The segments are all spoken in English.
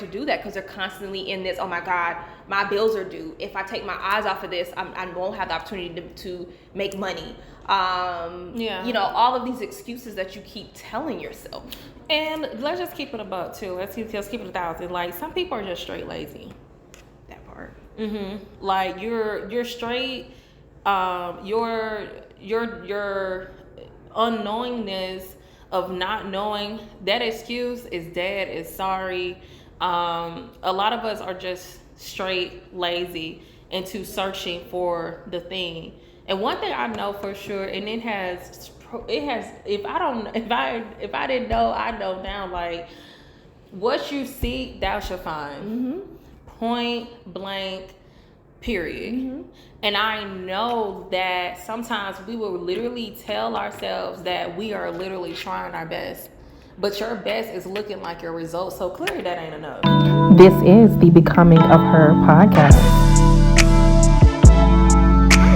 to do that because they're constantly in this, oh my God, my bills are due. If I take my eyes off of this, I won't have the opportunity to make money. You know, all of these excuses that you keep telling yourself. And let's just keep it about too. Let's keep it 1,000. Like, some people are just straight lazy. That part. Like, you're straight. Your unknowingness of not knowing, that excuse is dead, is sorry. A lot of us are just straight lazy into searching for the thing. And one thing I know for sure, and it has if I didn't know, I know now, like, what you seek thou shalt find. Point blank, period. And I know that sometimes we will literally tell ourselves that we are literally trying our best, but your best is looking like your results, so clearly that ain't enough. This is the Becoming of Her podcast.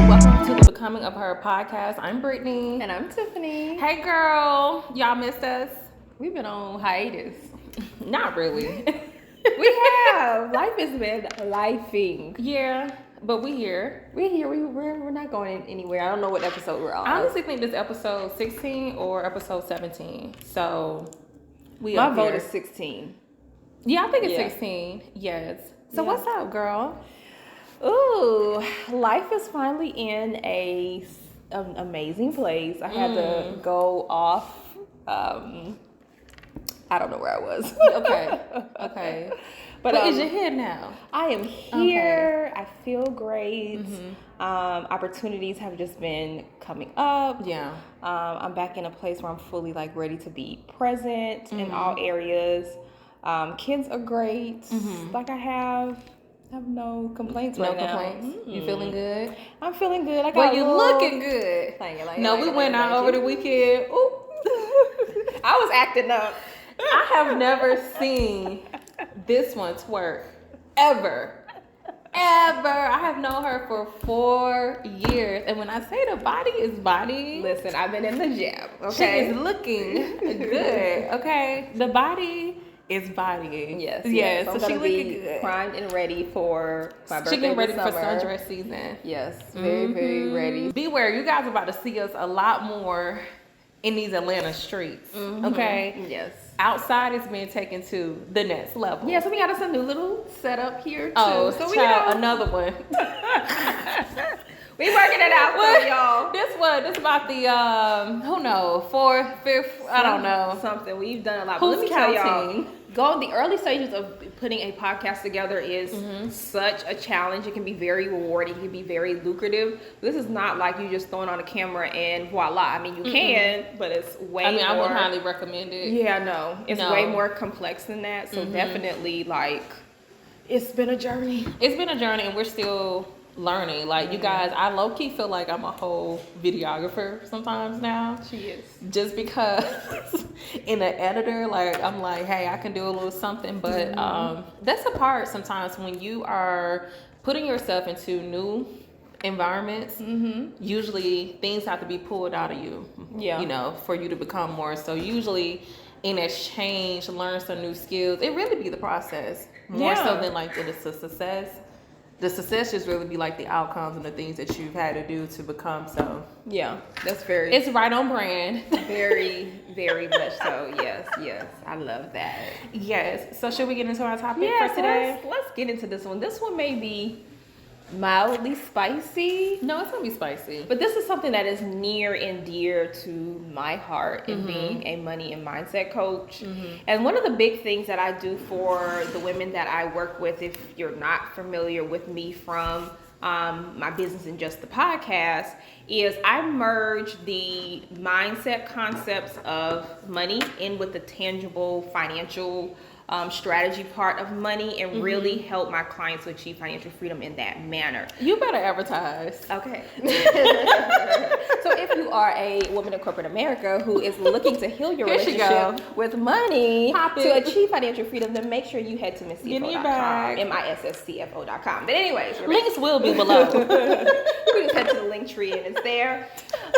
Welcome to the Becoming of Her podcast. I'm Brittany. And I'm Tiffany. Hey girl, y'all missed us? We've been on hiatus. Not really. We have. Life has been lifing. Yeah, but we here. We're here. We're not going anywhere. I don't know what episode we're on. I honestly think this episode 16 or episode 17. So My vote is 16. Yeah, I think it's 16. Yes. So what's up, girl? Ooh, life is finally in an amazing place. I had to go off. I don't know where I was. Okay. But is your head now? I am here. Okay. I feel great. Opportunities have just been coming up. Yeah. I'm back in a place where I'm fully like ready to be present in all areas. Kids are great. Like I have no complaints right now. No complaints. You feeling good? I'm feeling good. You looking good. We went out over the weekend. Ooh. I was acting up. I have never seen this one twerk ever. I have known her for 4 years, and when I say the body is body, listen, I've been in the gym. Okay, she is looking good. Okay, the body is bodying. Yes. So she looking good, primed and ready for my birthday. She getting ready for sundress season. Yes, very ready. Beware, you guys are about to see us a lot more in these Atlanta streets. Okay. Yes. Outside is being taken to the next level. Yeah, so we got us a new little setup here too. Oh, so we got another one. We working it out for y'all. This about the who knows, 4th, 5th, I don't know. Something. We've done a lot. Who's but let me counting? Tell y'all, the early stages of putting a podcast together is such a challenge. It can be very rewarding. It can be very lucrative. This is not like you just throwing on a camera and voila. I mean, you can, but it's way more. I would highly recommend it. Yeah, no. It's way more complex than that. So definitely, like, it's been a journey. It's been a journey, and we're still learning. Like, you guys, I low-key feel like I'm a whole videographer sometimes now. She is. Just because in an editor, like, I'm like, hey, I can do a little something. But that's a part sometimes when you are putting yourself into new environments. Usually things have to be pulled out of you, you know, for you to become more. So usually in exchange, learn some new skills. It really be the process more so than like the success. The success just really be like the outcomes and the things that you've had to do to become. So yeah, that's very. It's right on brand. Very, very much so. Yes, I love that. Yes. So should we get into our topic for today? Let's get into this one. This one may be mildly spicy. No, it's gonna be spicy. But this is something that is near and dear to my heart in being a money and mindset coach. And one of the big things that I do for the women that I work with, if you're not familiar with me from my business and just the podcast, is I merge the mindset concepts of money in with the tangible financial strategy part of money and really help my clients to achieve financial freedom in that manner. You better advertise. Okay. So if you are a woman in corporate America who is looking to heal your relationship with money to achieve financial freedom, then make sure you head to misscfo.com, MISSCFO.com. But anyways, links will be below. You just head to the link tree and it's there.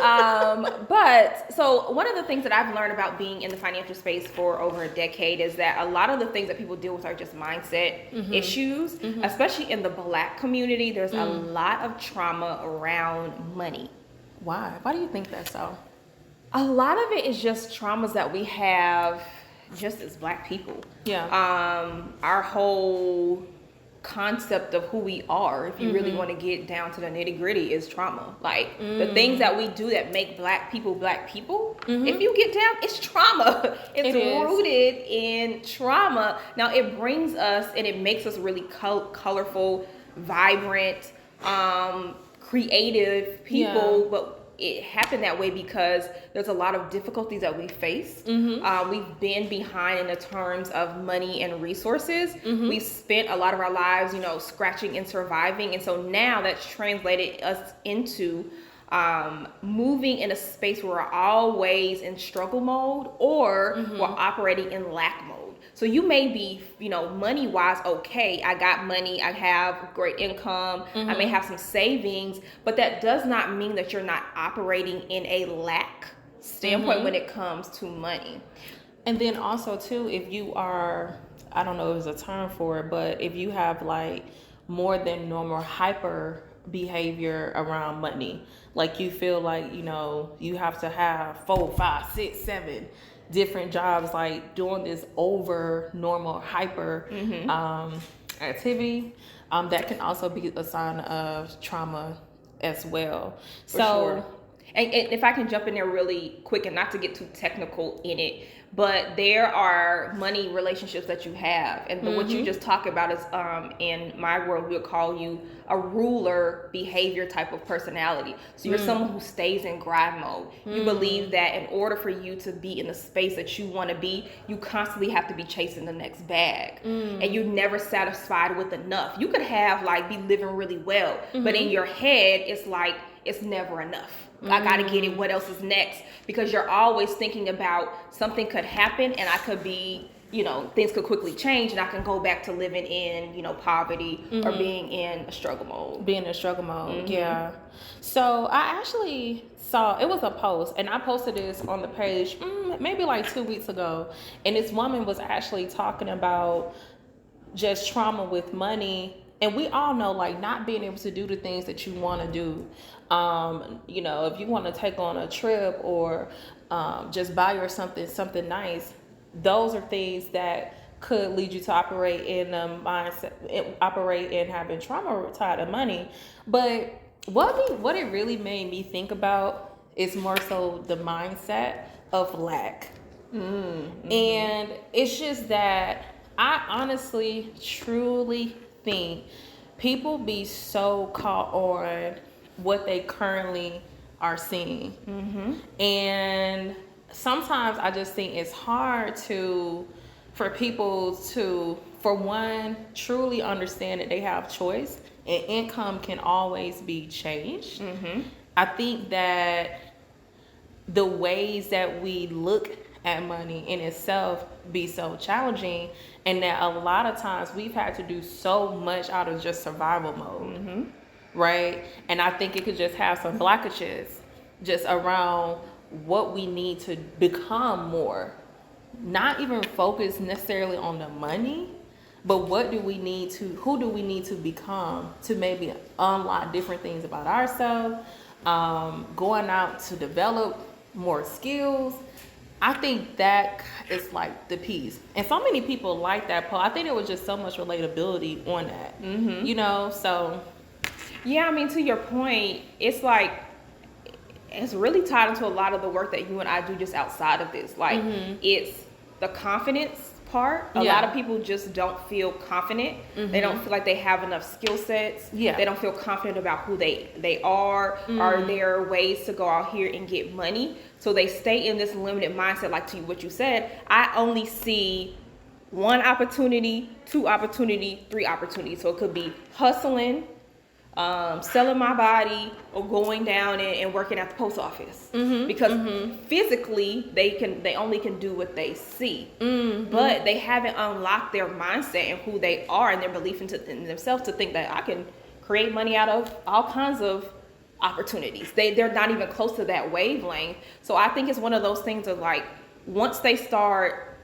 But so one of the things that I've learned about being in the financial space for over a decade is that a lot of of the things that people deal with are just mindset issues, especially in the Black community. There's a lot of trauma around money. Why do you think that's so? A lot of it is just traumas that we have just as Black people. Our whole concept of who we are, if you really want to get down to the nitty gritty, is trauma. Like the things that we do that make Black people, if you get down, it's trauma. It's rooted in trauma. Now it brings us and it makes us really colorful, vibrant, creative people, but it happened that way because there's a lot of difficulties that we face. We've been behind in the terms of money and resources. We spent a lot of our lives, scratching and surviving. And so now that's translated us into moving in a space where we're always in struggle mode or we're operating in lack mode. So you may be, money wise, okay, I got money, I have great income, I may have some savings, but that does not mean that you're not operating in a lack standpoint when it comes to money. And then also too, if you are, I don't know if there's a term for it, but if you have like more than normal hyper behavior around money, like you feel like, you have to have 4, 5, 6, 7 different jobs, like doing this over normal hyper activity, that can also be a sign of trauma as well. For sure. And if I can jump in there really quick and not to get too technical in it, but there are money relationships that you have. And what you just talked about is, in my world, we would call you a ruler behavior type of personality. So you're someone who stays in grind mode. You believe that in order for you to be in the space that you want to be, you constantly have to be chasing the next bag. And you're never satisfied with enough. You could have be living really well, but in your head, it's like, it's never enough. I gotta get it. What else is next? Because you're always thinking about something could happen and I could be, things could quickly change and I can go back to living in, poverty or being in a struggle mode. Yeah. So I actually saw, it was a post and I posted this on the page maybe 2 weeks ago. And this woman was actually talking about just trauma with money. And we all know, not being able to do the things that you want to do. If you want to take on a trip or just buy your something nice, those are things that could lead you to operate in operate in having trauma tied to money. But what it really made me think about is more so the mindset of lack. And it's just that I honestly, truly think people be so caught on what they currently are seeing. And sometimes I just think it's hard for people to, for one, truly understand that they have choice and income can always be changed. I think that the ways that we look at money in itself be so challenging, and that a lot of times we've had to do so much out of just survival mode, right? And I think it could just have some blockages just around what we need to become more, not even focus necessarily on the money, but who do we need to become to maybe unlock different things about ourselves, going out to develop more skills. I think that is the piece. And so many people like that post. I think there was just so much relatability on that, so. Yeah, I mean, to your point, it's it's really tied into a lot of the work that you and I do just outside of this. It's the confidence part. A lot of people just don't feel confident. They don't feel like they have enough skill sets. They don't feel confident about who they are. Are there ways to go out here and get money? So they stay in this limited mindset, to what you said. I only see 1 opportunity, 2 opportunity, 3 opportunities. So it could be hustling, selling my body, or going down and working at the post office. Because physically they only can do what they see. But they haven't unlocked their mindset and who they are and their belief in themselves to think that I can create money out of all kinds of opportunities. They're not even close to that wavelength. So I think it's one of those things of once they start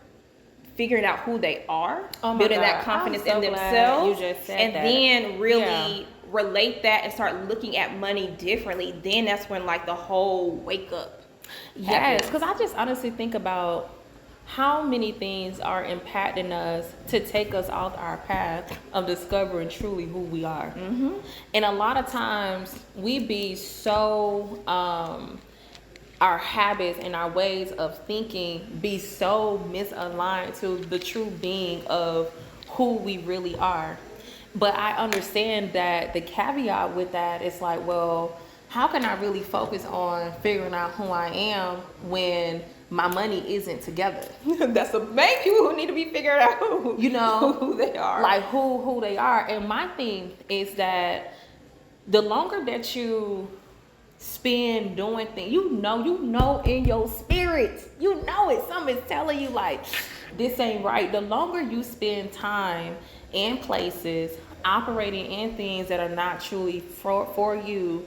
figuring out who they are, Oh my building God. that confidence I'm so in glad themselves, you just said and that. then really Yeah. relate that and start looking at money differently. Then that's when like the whole wake up Yes, happens. because I just honestly think about how many things are impacting us to take us off our path of discovering truly who we are. Mm-hmm. And a lot of times we be so, our habits and our ways of thinking be so misaligned to the true being of who we really are. But I understand that the caveat with that is like, well, how can I really focus on figuring out who I am when my money isn't together? That's the main people who need to be figured out. You know, who they are. like who they are. And my thing is that the longer that you spend doing things, you know in your spirit, you know it. Something's telling you like this ain't right. The longer you spend time in places operating in things that are not truly for you,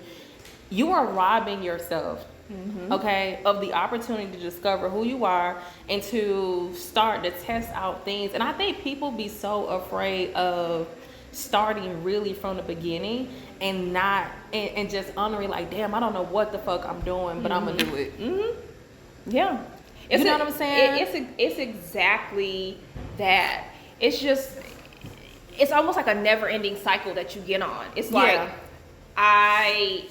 you are robbing yourself, okay, of the opportunity to discover who you are and to start to test out things. And I think people be so afraid of starting really from the beginning and not and just honoring like, damn, I don't know what the fuck I'm doing, but I'm gonna do it. Yeah. You know what I'm saying? It's exactly that. It's just, it's almost like a never ending cycle that you get on. It's like, Yeah. I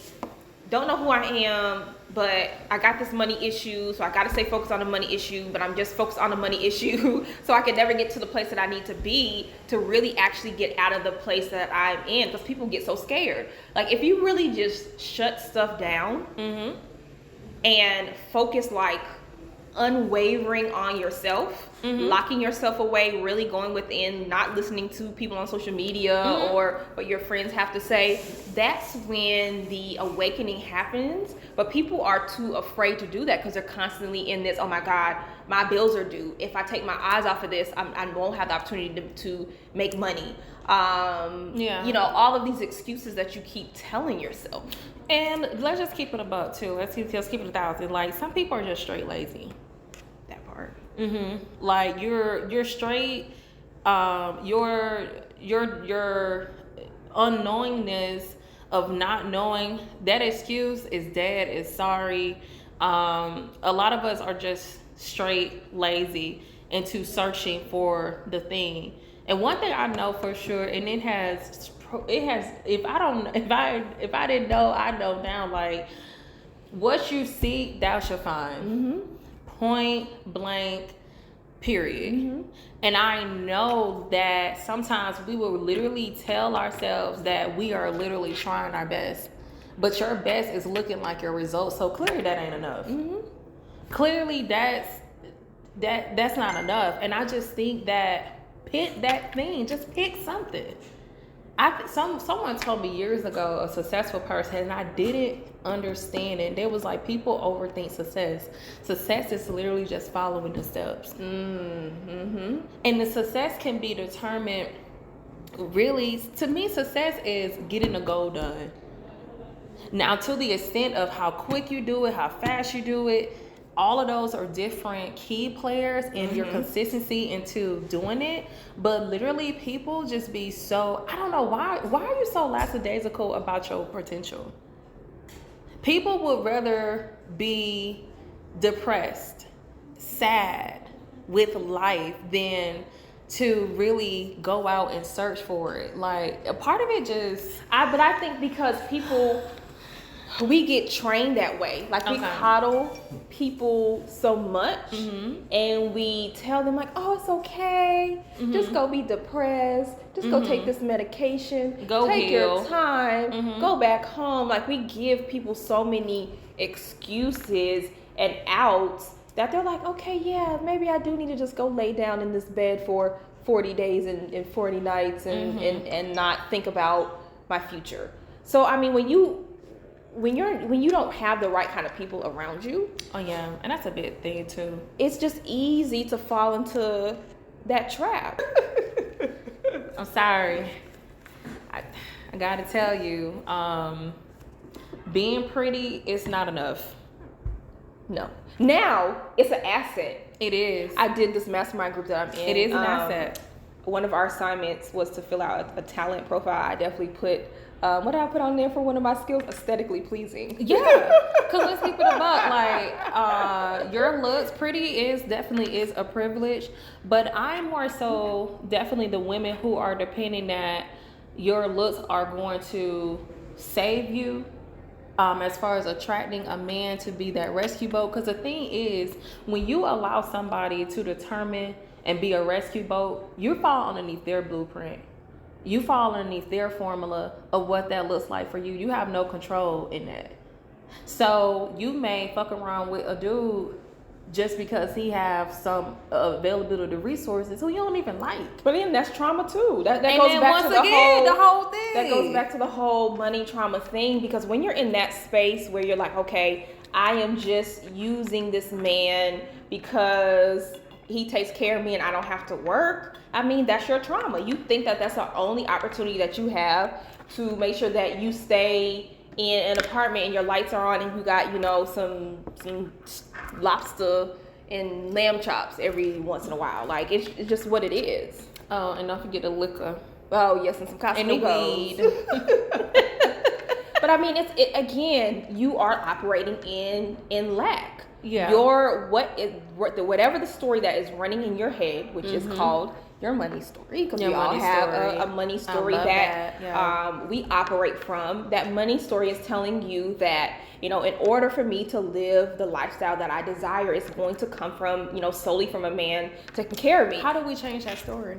don't know who I am, but I got this money issue, so I got to stay focused on the money issue, but I'm just focused on the money issue, so I can never get to the place that I need to be to really actually get out of the place that I'm in, because people get so scared. Like, if you really just shut stuff down and focus like unwavering on yourself, locking yourself away, really going within, not listening to people on social media or what your friends have to say, that's when the awakening happens. But people are too afraid to do that because they're constantly in this, oh my God, my bills are due. If I take my eyes off of this, I won't have the opportunity to make money. You know, all of these excuses that you keep telling yourself. And let's just keep it about too. Let's keep it 1,000. Like, some people are just straight lazy. That part. Like you're straight. Your unknowingness of not knowing, that excuse is dead, is sorry. A lot of us are just straight lazy into searching for the thing. And one thing I know for sure, and it has if I didn't know, I know now, like, what you seek thou shalt find. Point blank, period. And I know that sometimes we will literally tell ourselves that we are literally trying our best, but your best is looking like your results, so clearly that ain't enough. Clearly that's not enough. And I just think that pick that thing, just pick something. Someone told me years ago, a successful person, and I didn't understand it. They was like, people overthink success. Success is literally just following the steps. And the success can be determined, really, to me, success is getting the goal done. Now, to the extent of how quick you do it, how fast you do it, all of those are different key players in your consistency into doing it. But literally, people just be so, I don't know why are you so lackadaisical about your potential? People would rather be depressed, sad with life than to really go out and search for it. Like, a part of it just, But I think because people, we get trained that way. Like, we coddle people so much, and we tell them like, oh, it's okay, just go be depressed, just go take this medication, Go take heal. your time, go back home. Like, we give people so many excuses and outs that they're like, okay, yeah, maybe I do need to just go lay down in this bed for 40 days and 40 nights and not think about my future. So I mean, when you don't have the right kind of people around you, oh yeah, and that's a big thing too. it's just easy to fall into that trap. I'm sorry. I gotta tell you, being pretty is not enough. No. Now it's an asset It is. I did this mastermind group that I'm in. It is an asset. One of our assignments was to fill out a talent profile. I definitely put, what did I put on there for one of my skills? Aesthetically pleasing. Yeah, because let's keep it a buck. Like, your looks, pretty definitely is a privilege, but I'm more so definitely the women who are depending that your looks are going to save you. As far as attracting a man to be that rescue boat, because the thing is, when you allow somebody to determine and be a rescue boat, you fall underneath their blueprint. You fall underneath their formula of what that looks like for you. You have no control in that. So you may fuck around with a dude just because he have some availability to resources who you don't even like. But then that's trauma too. That And goes then back to once again, the whole thing. That goes back to the whole money trauma thing, because when you're in that space where you're like, okay, I am just using this man because he takes care of me and I don't have to work. I mean, that's your trauma. You think that that's the only opportunity that you have to make sure that you stay in an apartment and your lights are on and you got, you know, some lobster and lamb chops every once in a while. Like, it's just what it is. Oh, and don't forget the liquor. Oh, yes, and some Casamigos. And the weed. But I mean, again, you are operating in lack. Yeah. Whatever the story that is running in your head, which is called your money story, because we all have a money story that we operate from. That money story is telling you that, you know, in order for me to live the lifestyle that I desire, it's going to come from, you know, solely from a man taking care of me. How do we change that story?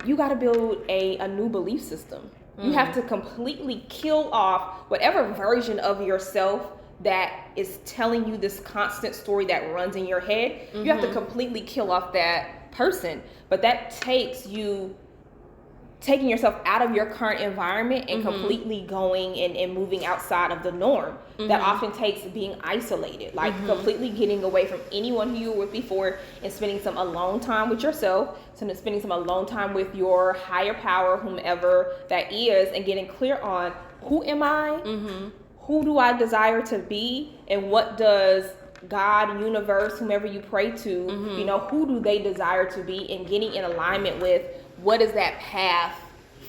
You got to build a new belief system. You have to completely kill off whatever version of yourself that is telling you this constant story that runs in your head. You have to completely kill off that person. But that takes you taking yourself out of your current environment and completely going and moving outside of the norm. That often takes being isolated, like completely getting away from anyone who you were with before and spending some alone time with yourself, spending some alone time with your higher power, whomever that is, and getting clear on who am I, who do I desire to be, and what does God, universe, whomever you pray to, you know, who do they desire to be, and getting in alignment with what is that path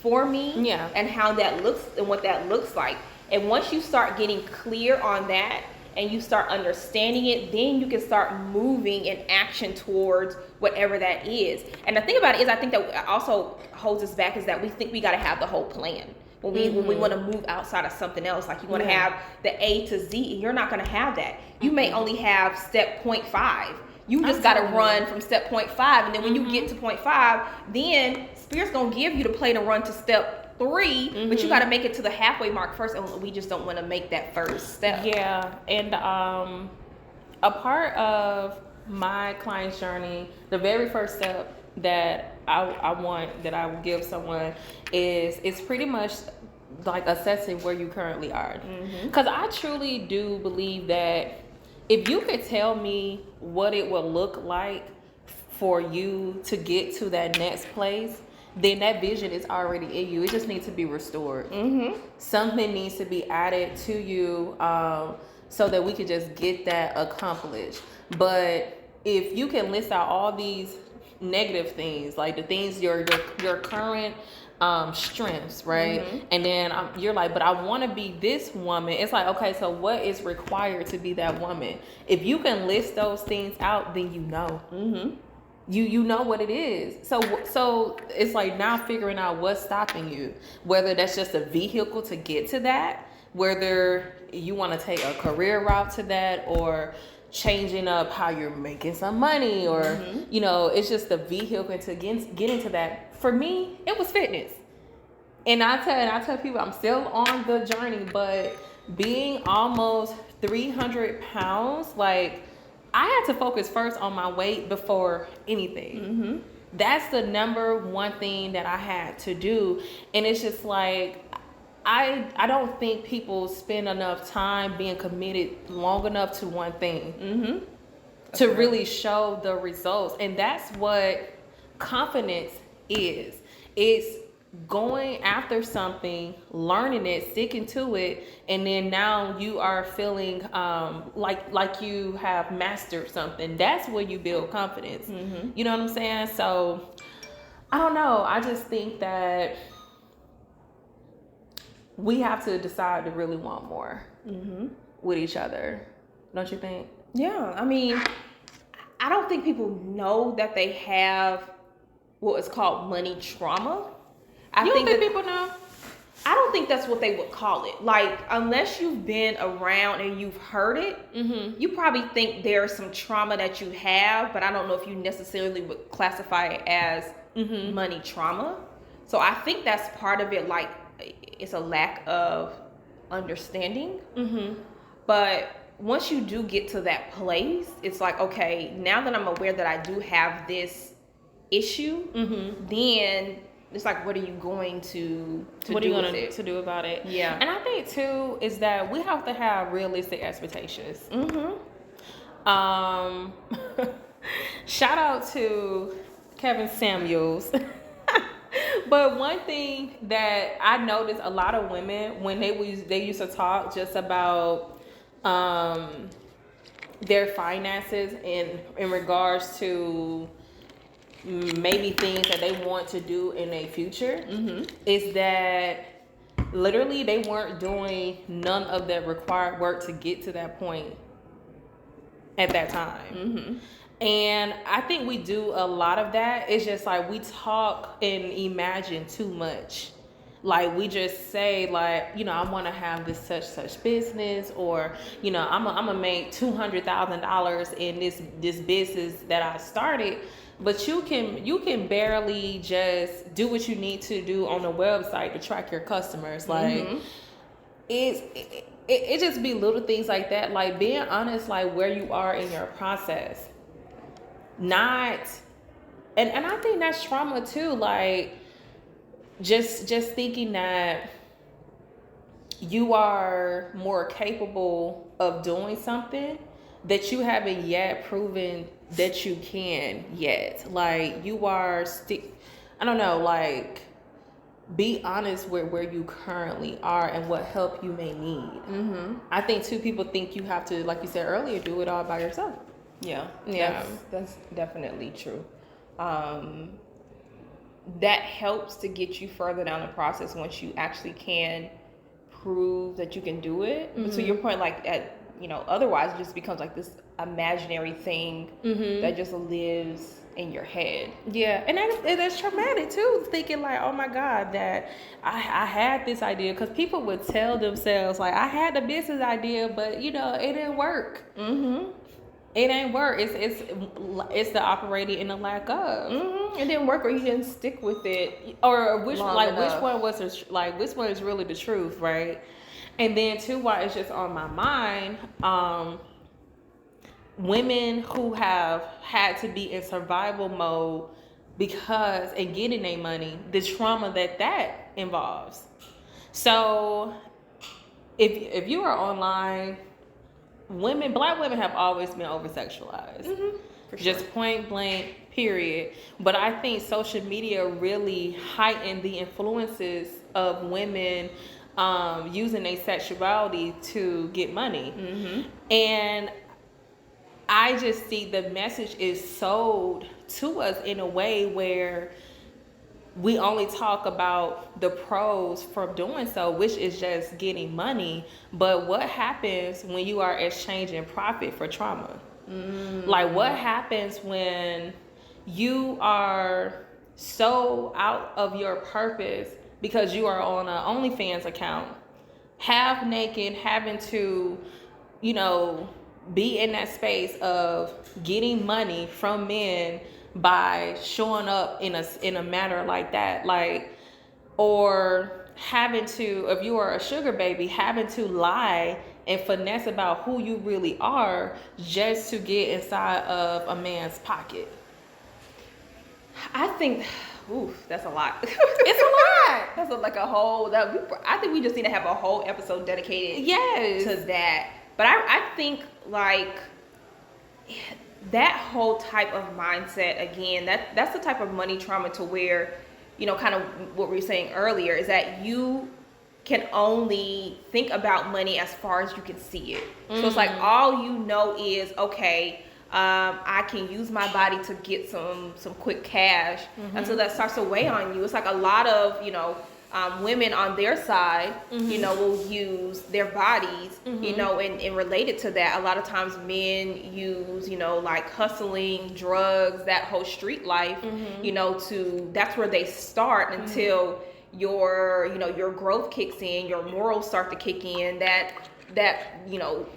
for me, and how that looks and what that looks like. And once you start getting clear on that and you start understanding it, then you can start moving in action towards whatever that is. And the thing about it is, I think that also holds us back is that we think we got to have the whole plan. When we want to move outside of something else, like you want to have the A to Z, and you're not going to have that. You may only have step 0.5. You just got to run from step 0.5, and then when you get to 0.5, then Spirit's going to give you the play to run to step 3, but you got to make it to the halfway mark first, and we just don't want to make that first step. Yeah, and a part of my client's journey, the very first step that I want, that I will give someone is, it's pretty much like assessing where you currently are. Because I truly do believe that if you could tell me what it will look like for you to get to that next place, then that vision is already in you. It just needs to be restored. Something needs to be added to you so that we could just get that accomplished. But if you can list out all these negative things, like the things your current strengths, right? And then you're like, but I want to be this woman. It's like, okay, so what is required to be that woman? If you can list those things out, then you know. You know what it is. So it's like now figuring out what's stopping you, whether that's just a vehicle to get to that, whether you want to take a career route to that, or changing up how you're making some money, or you know, it's just a vehicle to get into that. For me, it was fitness. And I tell people I'm still on the journey, but being almost 300 pounds, like, I had to focus first on my weight before anything. That's the number one thing that I had to do. And it's just like, I don't think people spend enough time being committed long enough to one thing to really show the results. And that's what confidence is. It's going after something, learning it, sticking to it, and then now you are feeling like you have mastered something. That's where you build confidence. You know what I'm saying? So I don't know. I just think that we have to decide to really want more with each other. Don't you think? Yeah, I mean, I don't think people know that they have what is called money trauma. You don't think people know? I don't think that's what they would call it. Like, unless you've been around and you've heard it, you probably think there's some trauma that you have, but I don't know if you necessarily would classify it as money trauma. So I think that's part of it. Like, it's a lack of understanding. But once you do get to that place, it's like, okay, now that I'm aware that I do have this issue, then it's like, what are you going to what are do you with going it? to do about it? Yeah. And I think too is that we have to have realistic expectations. Shout out to Kevin Samuels. But one thing that I noticed, a lot of women, when they used to talk just about their finances in regards to maybe things that they want to do in their future, is that literally they weren't doing none of the required work to get to that point at that time. And I think we do a lot of that. It's just like we talk and imagine too much. Like we just say, like, you know, I want to have this such business, or, you know, I'm gonna make $200,000 in this business that I started. But you can barely just do what you need to do on the website to track your customers. Like it just be little things like that. Like being honest, like where you are in your process. Not, and I think that's trauma too. Like just thinking that you are more capable of doing something that you haven't yet proven that you can yet. Like you are I don't know, like be honest with where you currently are and what help you may need. I think too, people think you have to, like you said earlier, do it all by yourself. Yeah, Yeah. that's definitely true. That helps to get you further down the process once you actually can prove that you can do it. But to your point, like otherwise it just becomes like this imaginary thing that just lives in your head. Yeah, and that's traumatic too, thinking like, oh my God, that I had this idea, because people would tell themselves like, I had the business idea, but you know, it didn't work. It ain't work. It's the operating in the lack of. It didn't work, or you didn't stick with it, or which long one enough. which one is really the truth, right? And then too, why it's just on my mind, women who have had to be in survival mode because and getting their money, the trauma that involves. So if you are online, black women have always been over sexualized. For sure. Just point blank, period. But I think social media really heightened the influences of women using their sexuality to get money. And I just see the message is sold to us in a way where we only talk about the pros from doing so, which is just getting money. But what happens when you are exchanging profit for trauma? Like what happens when you are so out of your purpose because you are on an OnlyFans account, half naked, having to, you know, be in that space of getting money from men by showing up in a manner like that, like, or having to, if you are a sugar baby, having to lie and finesse about who you really are just to get inside of a man's pocket. I think, that's a lot. It's a lot. That's like a whole. I think we just need to have a whole episode dedicated to that. But I think like that whole type of mindset, again, that's the type of money trauma to where kind of what we were saying earlier, is that you can only think about money as far as you can see it. So it's like all you know is, okay, I can use my body to get some quick cash, until that starts to weigh on you. It's like a lot of women on their side, will use their bodies, and related to that, a lot of times men use, like hustling, drugs, that whole street life, that's where they start until your growth kicks in, your morals start to kick in, that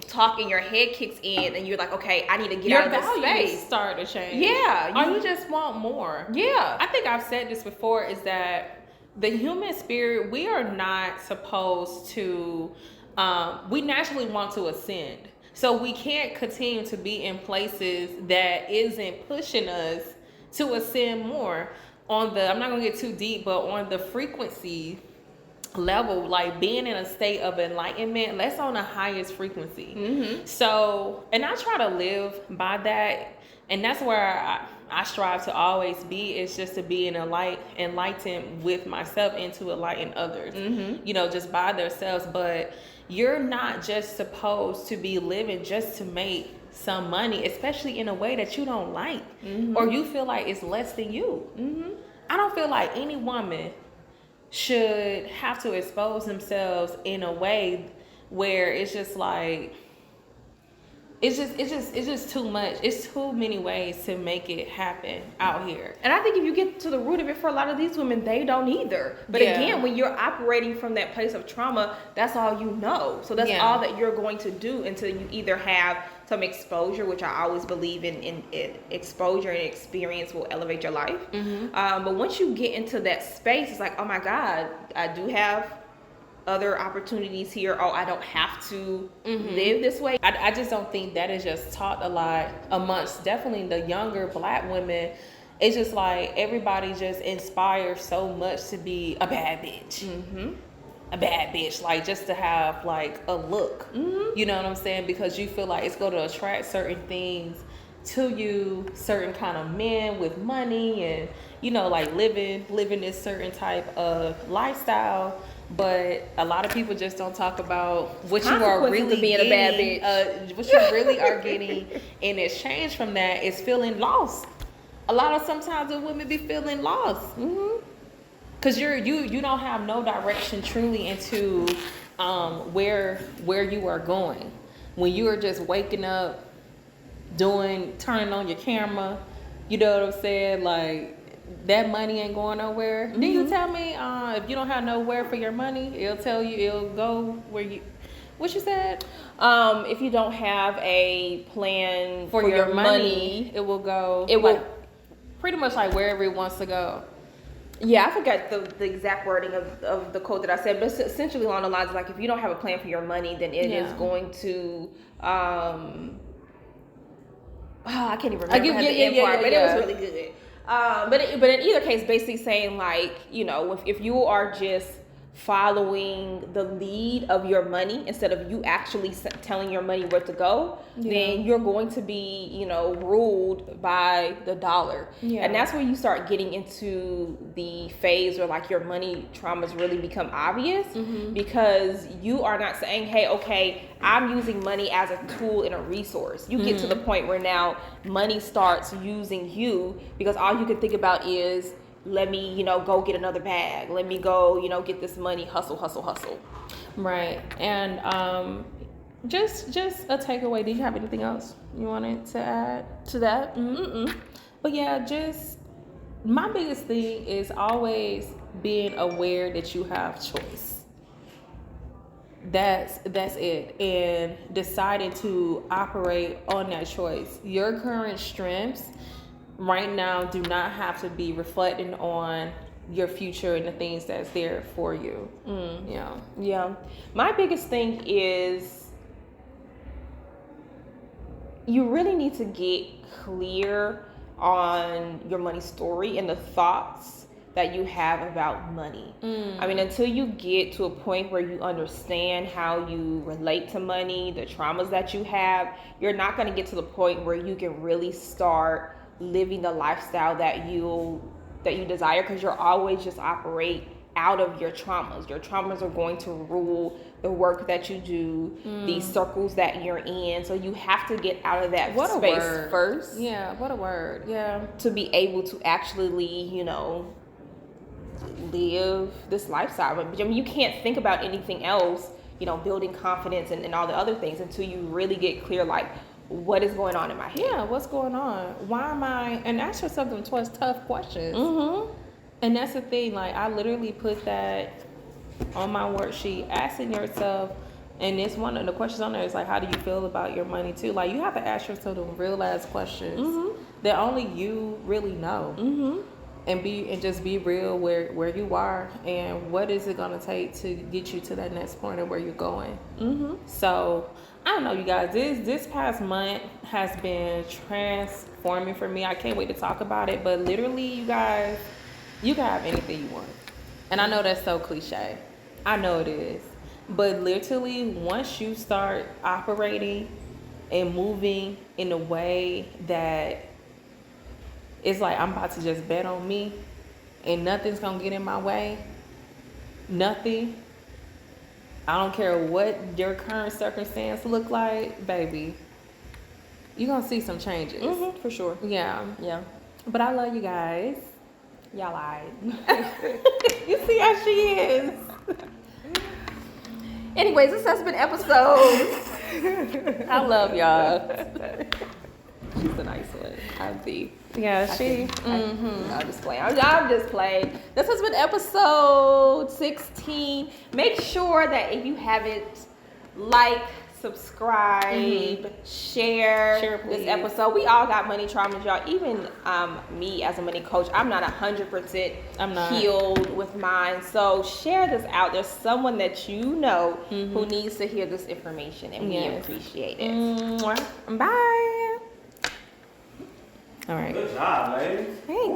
talk in your head kicks in, and you're like, okay, I need to get out of this space. Start to change. Yeah. Or you just want more. Yeah. I think I've said this before, is that the human spirit, we are not supposed to, we naturally want to ascend. So we can't continue to be in places that isn't pushing us to ascend more. I'm not going to get too deep, but on the frequency level, like being in a state of enlightenment, that's on the highest frequency. So, and I try to live by that, and that's where I strive to always be, is just to be enlightened with myself and to enlighten others, just by themselves. But you're not just supposed to be living just to make some money, especially in a way that you don't like, or you feel like it's less than you. I don't feel like any woman should have to expose themselves in a way where it's just like, it's just too much. It's too many ways to make it happen out here. And I think if you get to the root of it, for a lot of these women, they don't either. But again, when you're operating from that place of trauma, that's all you know. So that's all that you're going to do until you either have some exposure, which I always believe in exposure and experience will elevate your life. But once you get into that space, it's like, oh my God, I do have other opportunities here. Oh, I don't have to live this way. I just don't think that is just taught a lot amongst definitely the younger Black women. It's just like everybody just inspires so much to be a bad bitch. A bad bitch, like just to have like a look. You know what I'm saying? Because you feel like it's going to attract certain things to you, certain kind of men with money, and like living this certain type of lifestyle. But a lot of people just don't talk about what you are really being getting, a bad bitch. what you really are getting in exchange from that is feeling lost. Sometimes the women be feeling lost, because you don't have no direction truly into where you are going. When you are just waking up, turning on your camera, you know what I'm saying, like, that money ain't going nowhere. Did you tell me if you don't have nowhere for your money, it'll go where you, what you said? If you don't have a plan for your money, it will go. It will pretty much like wherever it wants to go. Yeah, I forgot the exact wording of the quote that I said, but it's essentially along the lines of like, if you don't have a plan for your money, then it is going to I can't even remember the end part, but it was really good. But in either case, basically saying like, if you are just following the lead of your money instead of you actually telling your money where to go, then you're going to be, ruled by the dollar. And that's where you start getting into the phase where like your money traumas really become obvious, because you are not saying, hey, okay, I'm using money as a tool and a resource. You get to the point where now money starts using you, because all you can think about is, let me, go get another bag. Let me go, get this money, hustle. Right. And just a takeaway. Did you have anything else you wanted to add to that? But yeah, just my biggest thing is always being aware that you have choice. That's it. And deciding to operate on that choice. Your current strengths right now do not have to be reflecting on your future and the things that's there for you. Yeah. My biggest thing is you really need to get clear on your money story and the thoughts that you have about money. I mean, until you get to a point where you understand how you relate to money, the traumas that you have, you're not going to get to the point where you can really start living the lifestyle that you'll that you desire, because you'll always just operate out of your traumas. Your traumas are going to rule the work that you do, these circles that you're in. So you have to get out of that space first. Yeah, what a word. Yeah. To be able to actually, you know, live this lifestyle. But I mean, you can't think about anything else, you know, building confidence and all the other things until you really get clear, like, what is going on in my head? Yeah, what's going on? Why am I? And ask yourself them tough questions. Mm-hmm. And that's the thing. Like, I literally put that on my worksheet, asking yourself, and it's one of the questions on there is like, how do you feel about your money too? Like, you have to ask yourself them real ass questions that only you really know. And just be real where you are, and what is it gonna take to get you to that next point of where you're going. So I don't know, you guys, this past month has been transforming for me. I can't wait to talk about it, but literally, you guys, you can have anything you want. And I know that's so cliche, I know it is, but literally, once you start operating and moving in a way that it's like, I'm about to just bet on me and nothing's gonna get in my way. Nothing. I don't care what your current circumstance look like, baby. You're gonna see some changes. For sure. Yeah. Yeah. But I love you guys. Y'all lied. You see how she is. Anyways, this has been episode. I love y'all. She's a nice one. I'm the. Yeah, she. I'm just playing. I'm just playing. This has been episode 16. Make sure that if you haven't, like, subscribe, share please. this episode. We all got money traumas, y'all. Even me as a money coach, I'm not 100% healed with mine. So share this out. There's someone that you know who needs to hear this information, and we appreciate it. Bye. All right. Good job, ladies. Hey.